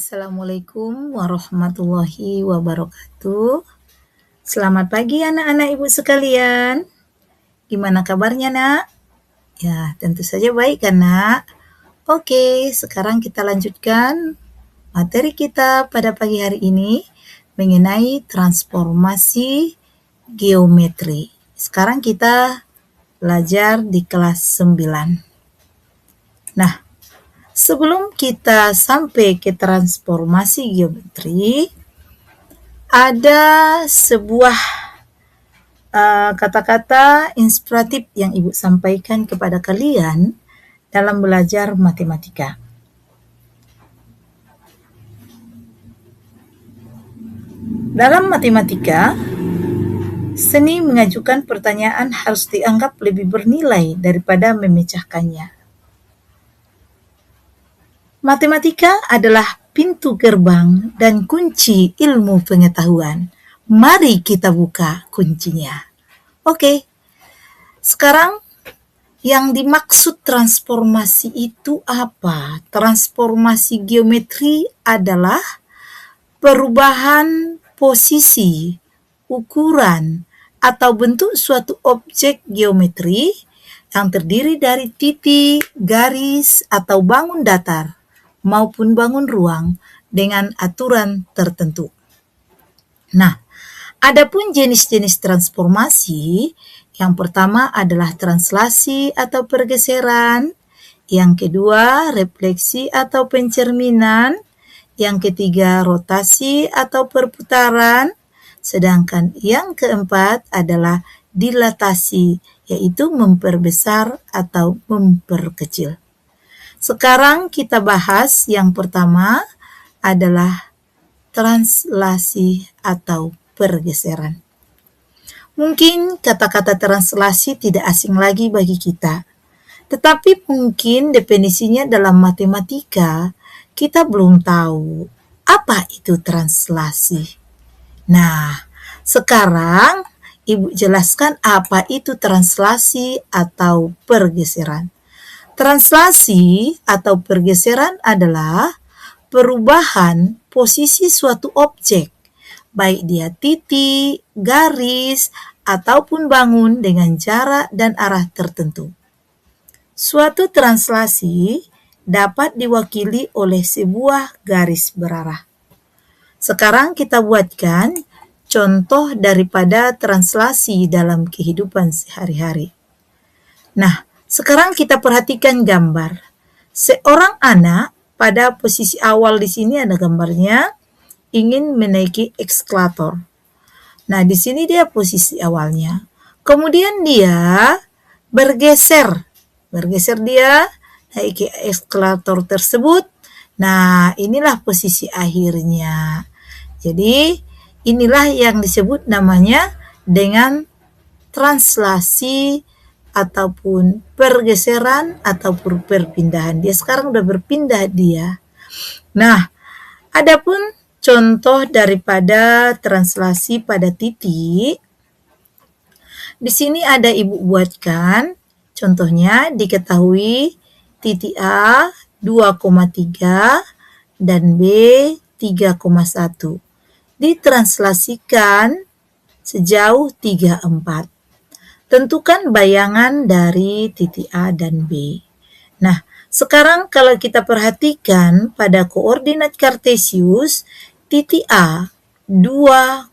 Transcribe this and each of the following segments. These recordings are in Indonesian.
Assalamualaikum warahmatullahi wabarakatuh. Selamat pagi anak-anak ibu sekalian. Gimana kabarnya nak? Ya tentu saja baik kan nak? Oke, sekarang kita lanjutkan materi kita pada pagi hari ini mengenai transformasi geometri. Sekarang kita belajar di kelas 9. Nah, sebelum kita sampai ke transformasi geometri, ada sebuah kata-kata inspiratif yang Ibu sampaikan kepada kalian dalam belajar matematika. Dalam matematika, seni mengajukan pertanyaan harus dianggap lebih bernilai daripada memecahkannya. Matematika adalah pintu gerbang dan kunci ilmu pengetahuan. Mari kita buka kuncinya. Oke, sekarang yang dimaksud transformasi itu apa? Transformasi geometri adalah perubahan posisi, ukuran, atau bentuk suatu objek geometri yang terdiri dari titik, garis, atau bangun datar maupun bangun ruang dengan aturan tertentu. Nah, adapun jenis-jenis transformasi, yang pertama adalah translasi atau pergeseran, yang kedua refleksi atau pencerminan, yang ketiga rotasi atau perputaran, sedangkan yang keempat adalah dilatasi, yaitu memperbesar atau memperkecil. Sekarang kita bahas yang pertama adalah translasi atau pergeseran. Mungkin kata-kata translasi tidak asing lagi bagi kita, tetapi mungkin definisinya dalam matematika kita belum tahu apa itu translasi. Nah, sekarang Ibu jelaskan apa itu translasi atau pergeseran. Translasi atau pergeseran adalah perubahan posisi suatu objek, baik dia titik, garis, ataupun bangun dengan jarak dan arah tertentu. Suatu translasi dapat diwakili oleh sebuah garis berarah. Sekarang kita buatkan contoh daripada translasi dalam kehidupan sehari-hari. Nah, sekarang kita perhatikan gambar. Seorang anak pada posisi awal di sini ada gambarnya ingin menaiki eskalator. Nah, di sini dia posisi awalnya. Kemudian dia bergeser dia naik ke eskalator tersebut. Nah, inilah posisi akhirnya. Jadi, inilah yang disebut namanya dengan translasi ataupun pergeseran ataupun perpindahan. Dia sekarang udah berpindah dia. Nah, adapun contoh daripada translasi pada titik, di sini ada Ibu buatkan. Contohnya diketahui titik A 2,3 dan B 3,1. Ditranslasikan sejauh 3,4. Tentukan bayangan dari titik A dan B. Nah, sekarang kalau kita perhatikan pada koordinat kartesius, titik A 2,3.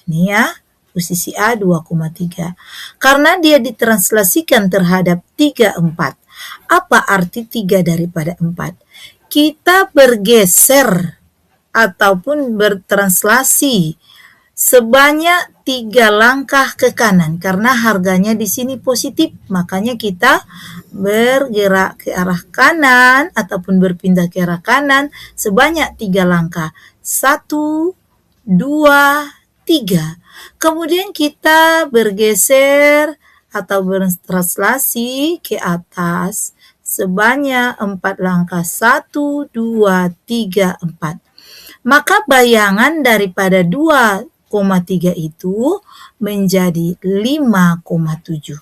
Ini ya, posisi A 2,3. Karena dia ditranslasikan terhadap 3,4. Apa arti 3 daripada 4? Kita bergeser ataupun bertranslasi sebanyak 3 langkah ke kanan, karena harganya di sini positif, makanya kita bergerak ke arah kanan ataupun berpindah ke arah kanan sebanyak 3 langkah. 1, 2, 3. Kemudian kita bergeser atau bertranslasi ke atas sebanyak 4 langkah. 1, 2, 3, 4. Maka bayangan daripada 2,3 itu menjadi 5,7.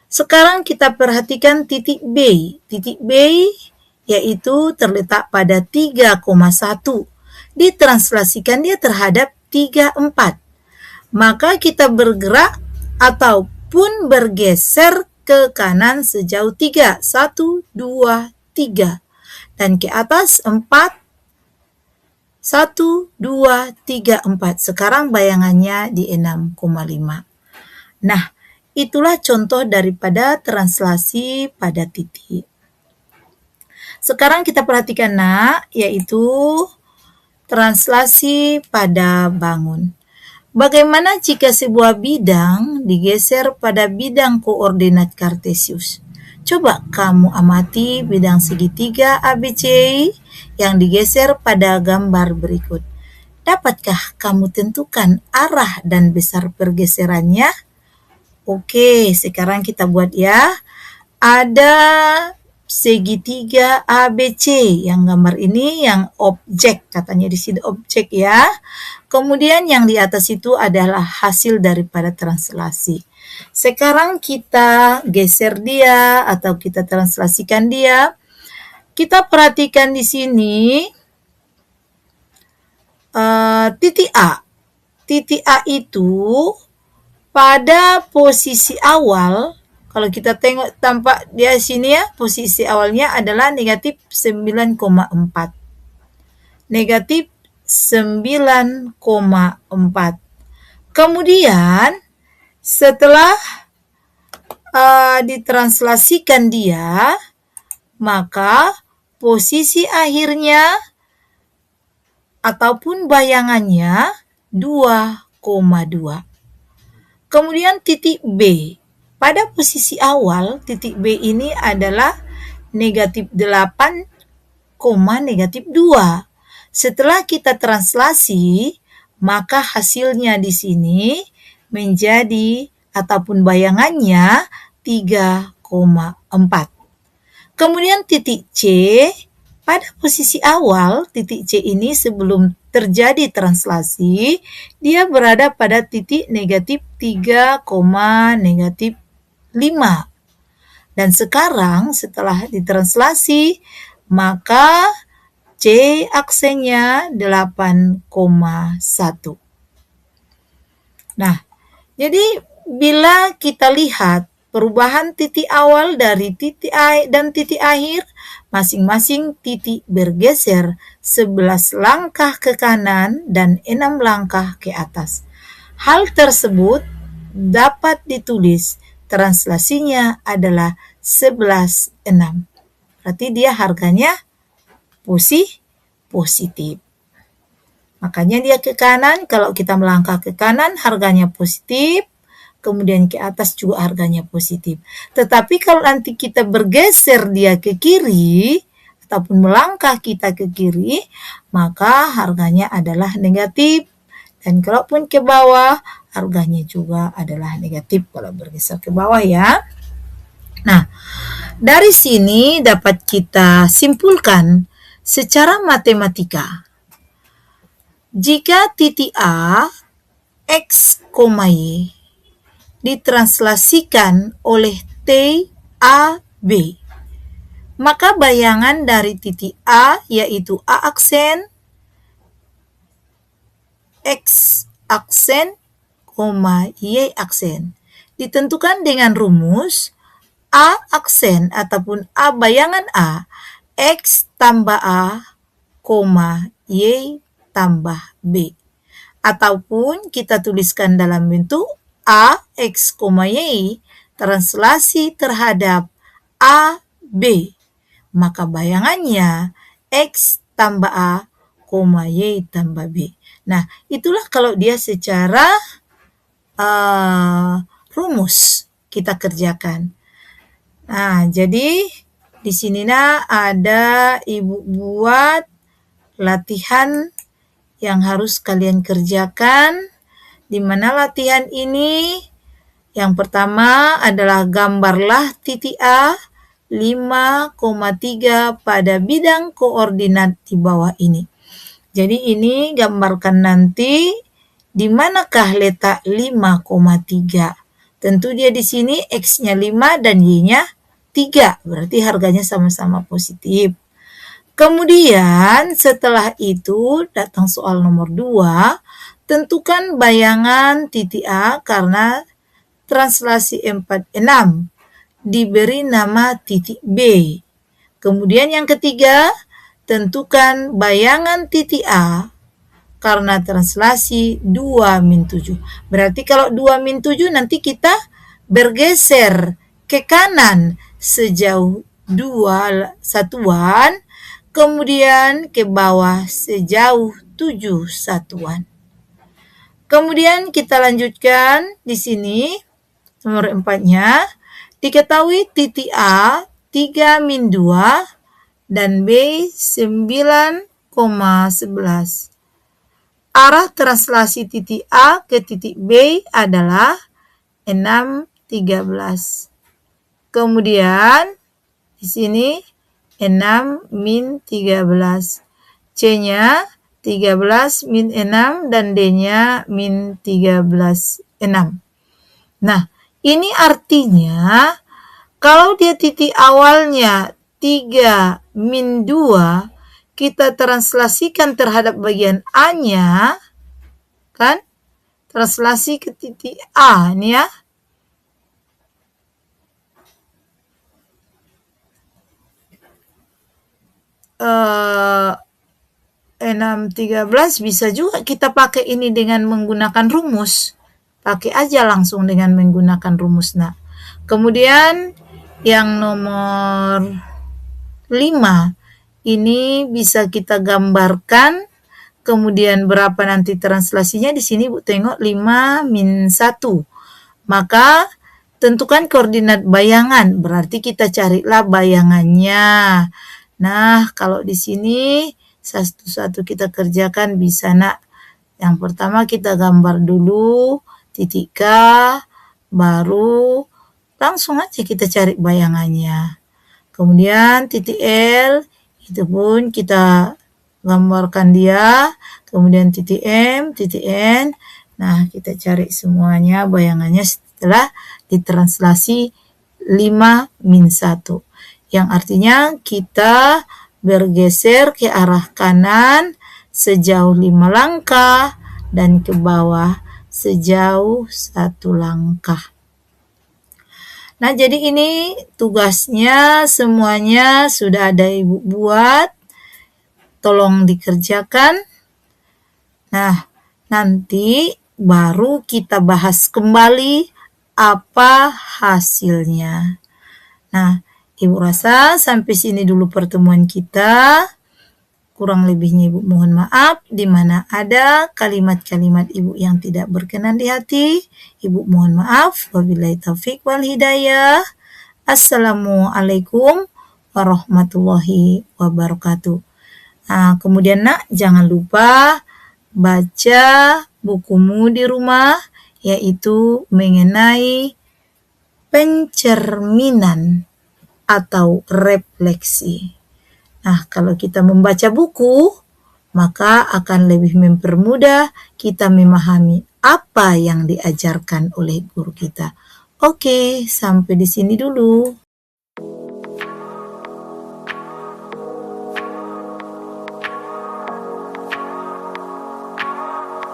Sekarang kita perhatikan titik B. Titik B yaitu terletak pada 3,1. Ditranslasikan dia terhadap 34. Maka kita bergerak ataupun bergeser ke kanan sejauh 3. 1, 2, 3. Dan ke atas 4. 1, 2, 3, 4. Sekarang bayangannya di 6,5. Nah, itulah contoh daripada translasi pada titik. Sekarang kita perhatikan nak, yaitu translasi pada bangun. Bagaimana jika sebuah bidang digeser pada bidang koordinat kartesius? Coba kamu amati bidang segitiga ABC yang digeser pada gambar berikut. Dapatkah kamu tentukan arah dan besar pergeserannya? Oke, sekarang kita buat ya. Ada segitiga ABC yang gambar ini yang objek, katanya di sini objek ya. Kemudian yang di atas itu adalah hasil daripada translasi. Sekarang kita geser dia atau kita translasikan dia. Kita perhatikan di sini titik A. Titik A itu pada posisi awal, kalau kita tengok tampak di sini ya, posisi awalnya adalah negatif 9,4. Negatif 9,4. Kemudian setelah ditranslasikan dia, maka posisi akhirnya ataupun bayangannya 2,2. Kemudian titik B. Pada posisi awal, titik B ini adalah negatif 8, negatif 2. Setelah kita translasi, maka hasilnya di sini menjadi ataupun bayangannya 3,4. Kemudian titik C, pada posisi awal, titik C ini sebelum terjadi translasi, dia berada pada titik negatif 3, negatif 5. Dan sekarang setelah ditranslasi, maka C aksennya 8,1. Nah, jadi bila kita lihat perubahan titik awal dari titik dan titik akhir, masing-masing titik bergeser 11 langkah ke kanan dan 6 langkah ke atas. Hal tersebut dapat ditulis, translasinya adalah 11,6. Berarti dia harganya positif. Makanya dia ke kanan, kalau kita melangkah ke kanan harganya positif, kemudian ke atas juga harganya positif. Tetapi kalau nanti kita bergeser dia ke kiri, ataupun melangkah kita ke kiri, maka harganya adalah negatif. Dan kalaupun ke bawah, harganya juga adalah negatif kalau bergeser ke bawah ya. Nah, dari sini dapat kita simpulkan secara matematika. Jika titik A, X, Y ditranslasikan oleh TAB, maka bayangan dari titik A yaitu A aksen, X aksen, Y aksen ditentukan dengan rumus A aksen ataupun A bayangan A, X tambah A, Y tambah B. Ataupun kita tuliskan dalam bentuk A, X, Y, translasi terhadap A, B. Maka bayangannya X tambah A, Y tambah B. Nah, itulah kalau dia secara rumus kita kerjakan. Nah, jadi di sini ada ibu buat latihan yang harus kalian kerjakan, di mana latihan ini yang pertama adalah gambarlah titik A 5,3 pada bidang koordinat di bawah ini. Jadi ini gambarkan nanti di manakah letak 5,3. Tentu dia di sini X-nya 5 dan Y-nya 3, berarti harganya sama-sama positif. Kemudian setelah itu datang soal nomor 2, tentukan bayangan titik A karena translasi 46 diberi nama titik B. Kemudian yang ketiga, tentukan bayangan titik A karena translasi 2-7. Berarti kalau 2-7 nanti kita bergeser ke kanan sejauh 2 satuan, kemudian ke bawah sejauh 7 satuan. Kemudian kita lanjutkan di sini nomor 4-nya. Diketahui titik A 3-2 dan B 9,11. Arah translasi titik A ke titik B adalah 6,13. Kemudian di sini 6-13. C-nya 13-6 dan D-nya -13,6. Nah, ini artinya kalau dia titik awalnya 3-2, kita translasikan terhadap bagian A-nya, kan? Translasi ke titik A nih ya. 6,13 bisa juga kita pakai ini dengan menggunakan rumus. Pakai aja langsung dengan menggunakan rumus. Nah, kemudian yang nomor 5 ini bisa kita gambarkan. Kemudian berapa nanti translasinya di sini Bu tengok 5-1. Maka tentukan koordinat bayangan, berarti kita carilah bayangannya. Nah, kalau di sini satu-satu kita kerjakan bisa nak. Yang pertama kita gambar dulu titik K, baru langsung aja kita cari bayangannya. Kemudian titik L, itu pun kita gambarkan dia. Kemudian titik M, titik N. Nah, kita cari semuanya bayangannya setelah ditranslasi 5-1. Yang artinya kita bergeser ke arah kanan sejauh 5 langkah dan ke bawah sejauh 1 langkah. Nah, jadi ini tugasnya semuanya sudah ada Ibu buat. Tolong dikerjakan. Nah, nanti baru kita bahas kembali apa hasilnya. Nah, Ibu rasa sampai sini dulu pertemuan kita. Kurang lebihnya Ibu mohon maaf. Di mana ada kalimat-kalimat Ibu yang tidak berkenan di hati, Ibu mohon maaf. Wabillahi taufik wal hidayah. Assalamualaikum warahmatullahi wabarakatuh. Nah, kemudian nak, jangan lupa baca bukumu di rumah, yaitu mengenai pencerminan atau refleksi. Nah, kalau kita membaca buku, maka akan lebih mempermudah kita memahami apa yang diajarkan oleh guru kita. Oke, sampai di sini dulu.